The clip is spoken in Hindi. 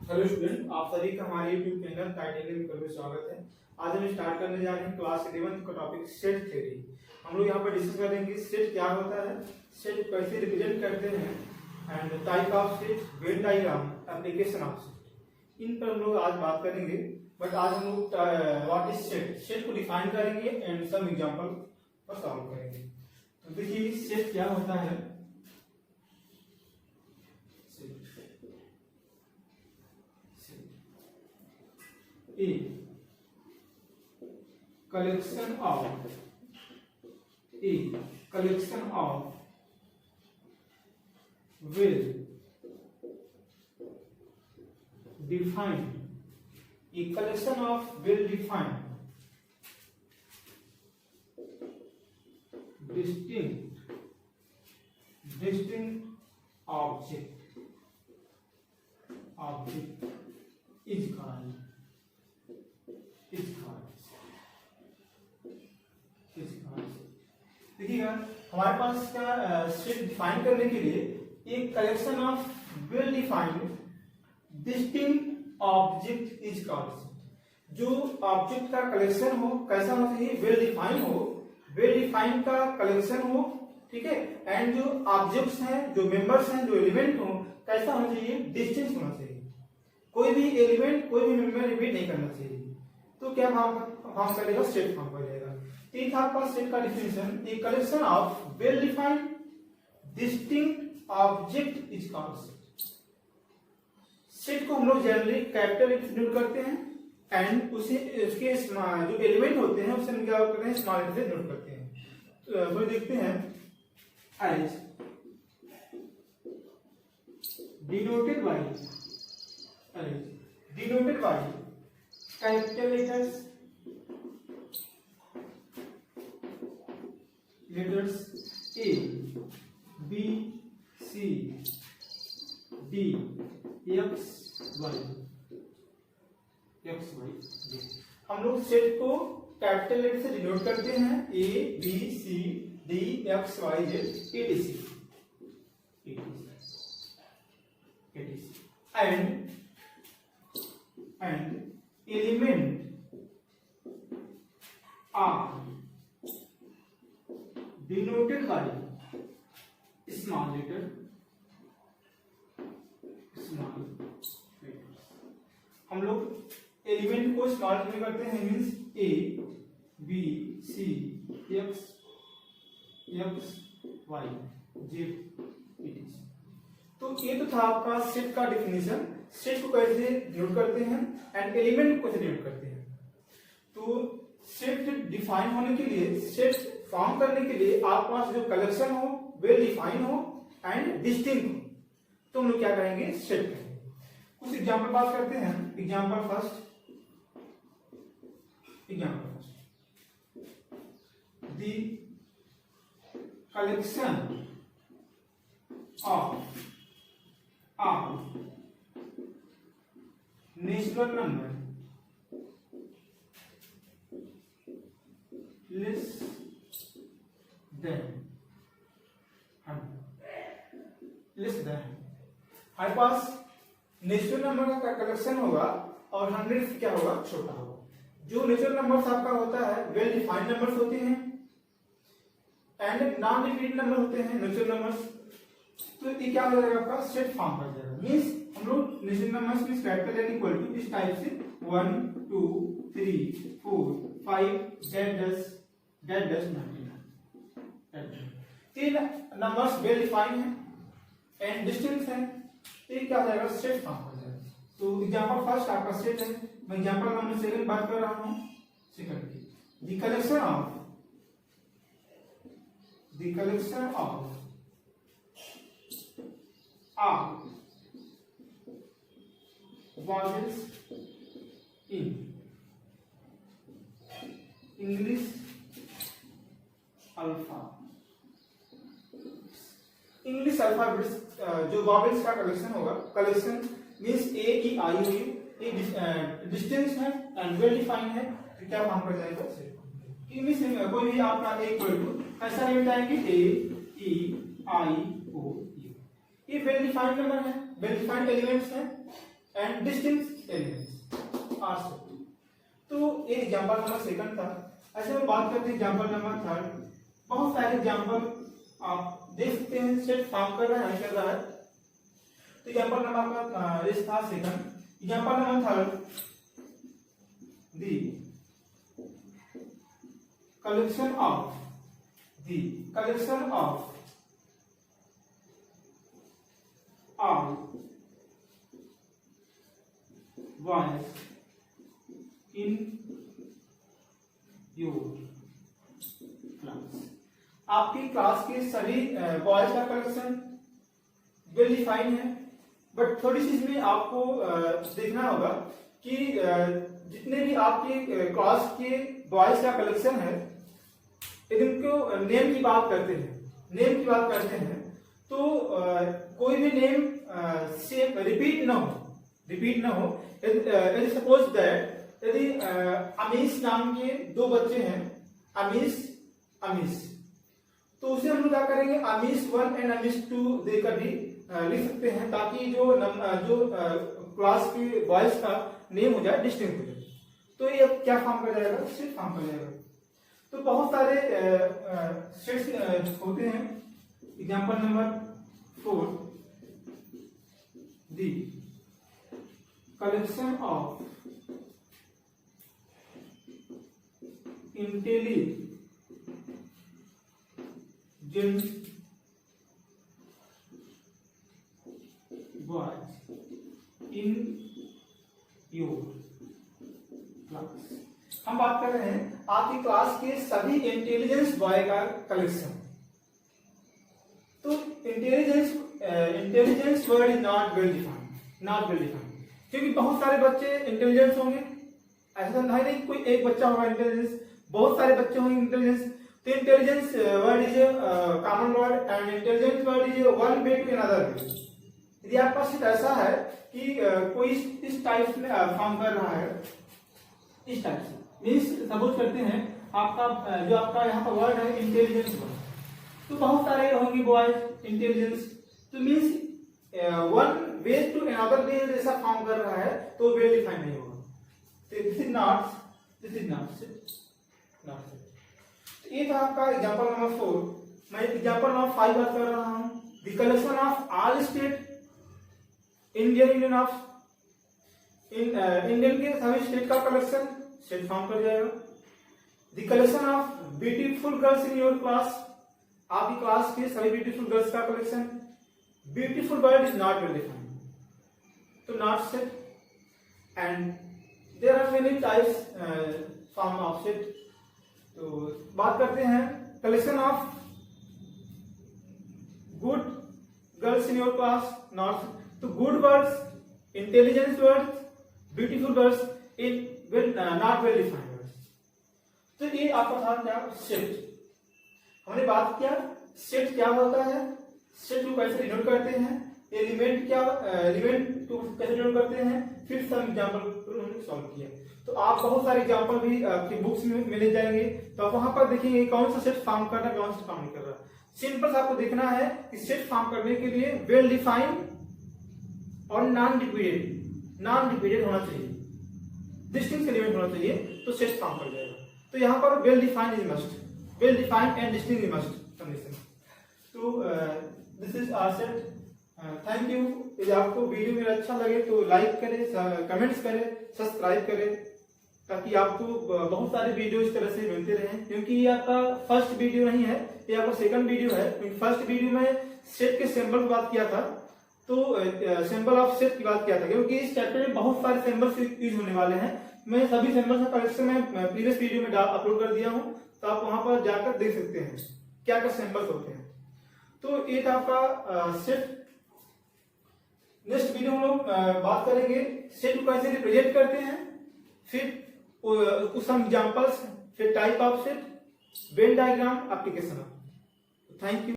हेलो स्टूडेंट, आप सभी का हमारे YouTube चैनल टाइटेनियम में स्वागत है। आज हम स्टार्ट करने जा रहे हैं क्लास 11 का टॉपिक सेट थ्योरी। हम लोग यहाँ पर डिस्कस करेंगे सेट क्या होता है, सेट कैसे रिप्रेजेंट करते हैं and type of set, Venn diagram, application of set, इन पर हम लोग आज बात करेंगे। बट आज हम लोग व्हाट इज सेट, सेट को डिफाइन करेंगे एंड सम एग्जांपल पर सॉल्व करेंगे। तो देखिए सेट क्या होता है। A collection of well defined distinct object is called देखिएगा हमारे पास का सेट डिफाइन करने के लिए एक collection of well defined distinct object is called. जो ऑब्जेक्ट का कलेक्शन हो कैसा होना चाहिए, वेल डिफाइन हो, वेल डिफाइंड का कलेक्शन हो, ठीक है। एंड जो ऑब्जेक्ट्स हैं, जो मेंबर्स हैं, जो एलिमेंट हो कैसा होना चाहिए, डिस्टिंक्ट होना चाहिए। कोई भी एलिमेंट, कोई भी मेंबर रिपीट नहीं करना चाहिए। तो क्या फॉर्म करेगा, सेट फॉर्म कर जाएगा। तो था आपका सेट का definition, a collection of well defined distinct object is called set. Set को हम लोग जनरली कैपिटल लेटर से डिनोट करते हैं एंड उसके जो एलिमेंट होते हैं उसे हम क्या करते हैं, स्मॉल लेटर से डिनोट करते हैं। तो देखते हैं as denoted by capital letters A, B, C, D, X, Y, D। हम लोग सेट को कैपिटल लेटर से डिनोट करते हैं, A, B, C, D, X, Y, Z, etc. and element are denoted by small letter, हम लोग एलिमेंट को स्मॉल लेटर में करते हैं, means A, B, C, X, Y, Z, etc. तो ये तो था आपका सेट का डिफिनेशन। सेट को कैसे डिनोट करते हैं एंड एलिमेंट को कैसे डिनोट करते हैं। तो सेट डिफाइन होने के लिए, सेट फॉर्म करने के लिए आप पास जो कलेक्शन हो, वेल डिफाइन हो एंड डिस्टिंक्ट हो, तो हम लोग क्या कहेंगे, सेट कहेंगे। कुछ एग्जांपल बात करते हैं। Example first, the collection of natural number less than 100। हमारे पास नेचुरल नंबर का कलेक्शन होगा और 100 से क्या होगा, छोटा होगा। जो नेचुरल नंबर्स आपका होता है वेल डिफाइंड नंबर्स होते हैं एंड नॉन रिपीट नंबर होते हैं नेचुरल नंबर्स। तो ये क्या हो जाएगा, आपका सेट फॉर्म कर जाएगा। मींस हम लोग natural numbers means capital N equal to इस टाइप से 1 2 3 4 5 10 तीन नंबर्स वेल डिफाइंड है एंड डिस्टिंक्ट है। ये क्या हो जाएगा, सेट फॉर्म हो जाएगा। तो एग्जांपल फर्स्ट आपका सेट है। मैं एग्जांपल नंबर सेकंड बात कर रहा हूं, सेकंड की the collection of vowels in English alphabets, जो वॉवेल्स का कलेक्शन होगा, कलेक्शन मींस ए की आई हुई, ये डिस्टेंस है एंड वेल डिफाइंड है, तो क्या फॉर्म कर जाएगा, इंग्लिश में कोई भी आपका इक्वल टू ऐसा लिमिट आएगी A E I O U. ये वेल डिफाइंड नंबर है, वेल डिफाइंड एलिमेंट्स हैं and distinct elements are set. तो ये एग्जांपल नंबर सेकंड था। ऐसे में बात करते हैं एग्जांपल नंबर थर्ड। बहुत सारे एग्जांपल आप देख सकते हैं सेट फॉर्म कर रहा है, कर रहा है। तो एग्जांपल नंबर का इस था second. Example number third, the collection of all boys in your class। आपकी क्लास के सभी बॉयज का कलेक्शन वेल डिफाइन है, बट थोड़ी सी इसमें आपको देखना होगा कि जितने भी आपके क्लास के बॉयज का कलेक्शन है, यदि उनको नेम की बात करते हैं तो कोई भी नेम से रिपीट ना हो। यदि सपोज दैट यदि अमीश नाम के दो बच्चे हैं, अमीश, तो उसे हम लोग क्या करेंगे, अमीश 1 एंड अमीश 2 देकर भी लिख सकते हैं, ताकि जो क्लास के बॉयज का नेम हो जाए, डिस्टिंक्ट हो जाए। तो ये क्या फॉर्म कर जाएगा, सेट फॉर्म कर जाएगा। तो बहुत सारे सेट्स होते हैं। Example number 4, the collection of intelligent boys in your class. हम बात कर रहे हैं आपकी क्लास के सभी इंटेलिजेंस बॉय का कलेक्शन। तो intelligence word is not well defined, क्योंकि बहुत सारे बच्चे इंटेलिजेंस होंगे, ऐसा नहीं कोई एक बच्चा होगा इंटेलिजेंस, बहुत सारे बच्चे होंगे इंटेलिजेंस। तो intelligence word is common word and intelligence word is one way to another way. यदि आपका पास ऐसा है कि कोई इस टाइप में फॉर्म कर रहा है, इस टाइप से मीन्स सपोज करते हैं आपका जो आपका यहाँ पर वर्ड है इंटेलिजेंस वर्ड, तो बहुत सारे होंगे बॉयज इंटेलिजेंस, तो means one way to another way जैसा फॉर्म कर रहा है तो वेल डिफाइंड नहीं होगा। This is not set. ये था आपका एग्जांपल नंबर 4। मैं एग्जांपल नंबर 5 बात कर रहा हूँ। The collection of all state Indian के सभी स्टेट का कलेक्शन सेट फॉर्म कर जाएगा। The collection of beautiful girls in your class, आपकी क्लास के सभी ब्यूटीफुल गर्ल्स का collection. Beautiful word is not well defined, तो not set. And there are many types form of set. तो बात करते हैं collection of good girls in your class, not. तो good words, intelligence words, beautiful words in not well defined words. तो ये आपका था क्या, सेट। हमने बात किया सेट क्या होता है, सेट को कैसे डिनोट करते हैं, एलिमेंट को कैसे डिनोट करते हैं, फिर सब एग्जांपल हमने सॉल्व किया। तो आप बहुत सारे एग्जांपल भी आपकी बुक्स में मिल जाएंगे, तो आप वहां पर देखेंगे कौन सा सेट फॉर्म कर रहा है, कौन सा फॉर्म नहीं कर रहा। सिंपल आपको देखना है कि सेट फॉर्म करने के लिए वेल डिफाइंड और नॉन रिपीटेड होना चाहिए, डिस्टिंक्ट एलिमेंट होना चाहिए, तो सेट फॉर्म कर जाएगा। तो यहाँ पर well defined is must, well defined and distinct is must condition. तो this is our set. Thank you. यदि आपको वीडियो मेरा अच्छा लगे तो लाइक करें, कमेंट्स करें, सब्सक्राइब करें, ताकि आपको बहुत सारे वीडियो इस तरह से मिलते रहें। क्योंकि ये आपका फर्स्ट वीडियो नहीं है, ये आपका सेकंड वीडियो है। फर्स्ट वीडियो में सेट के सिंबल की बात किया था, तो सिंबल ऑफ सेट की बात किया था, क्योंकि इस चैप्टर में बहुत सारे सिंबल्स यूज होने वाले हैं। मैं सभी सिंबल्स का कलेक्शन में प्रीवियस वीडियो में अपलोड कर दिया हूं, तो आप वहां पर जाकर देख सकते हैं क्या क्या सिंबल्स होते हैं। तो ये था आपका सेट। नेक्स्ट वीडियो हम लोग बात करेंगे सेट को कैसे रिप्रेजेंट करते हैं, फिर सम एग्जांपल्स, फिर type of set, Venn diagram, application. Thank you.